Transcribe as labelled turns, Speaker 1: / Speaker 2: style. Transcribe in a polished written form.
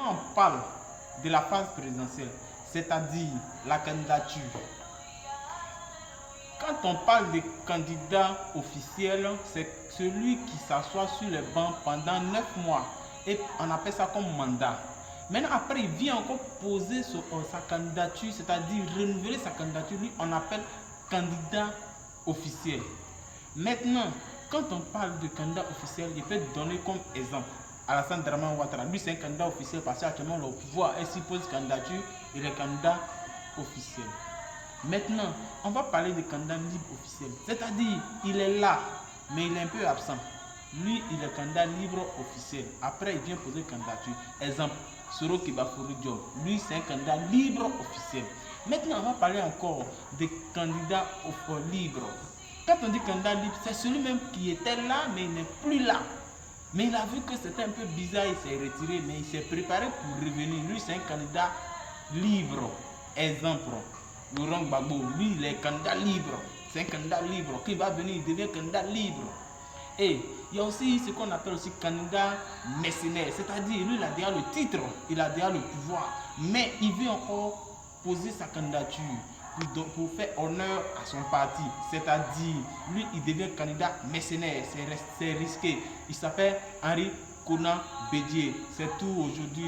Speaker 1: quand on parle de la phase présidentielle, c'est-à-dire la candidature, quand on parle de candidat officiel, c'est celui qui s'assoit sur les bancs pendant 9 mois et on appelle ça comme mandat. Maintenant, après, il vient encore poser sa candidature, c'est-à-dire renouveler sa candidature, lui, on appelle candidat officiel. Maintenant, quand on parle de candidat officiel, je peux donner comme exemple Alassane Dramane Ouattara. Lui, c'est un candidat officiel parce qu'actuellement, le pouvoir est s'il pose candidature, il est candidat officiel. Maintenant, on va parler de candidat libre officiel. C'est-à-dire, il est là, mais il est un peu absent. Lui, il est candidat libre officiel. Après, il vient poser candidature. Exemple, Soro Kibafori Diop. Lui, c'est un candidat libre officiel. Maintenant, on va parler encore des candidats libres. Quand on dit candidat libre, c'est celui même qui était là, mais il n'est plus là. Mais il a vu que c'était un peu bizarre, il s'est retiré, mais il s'est préparé pour revenir. Lui, c'est un candidat libre. Exemple, Laurent Gbagbo, lui, il est candidat libre. C'est un candidat libre. Qui va venir, il devient candidat libre. Et il y a aussi ce qu'on appelle aussi candidat mercenaire. C'est-à-dire, lui, il a déjà le titre, il a déjà le pouvoir. Mais il veut encore poser sa candidature pour faire honneur à son parti. C'est-à-dire, lui, il devient candidat mercenaire. C'est risqué. Il s'appelle Henri Konan Bédié. C'est tout aujourd'hui.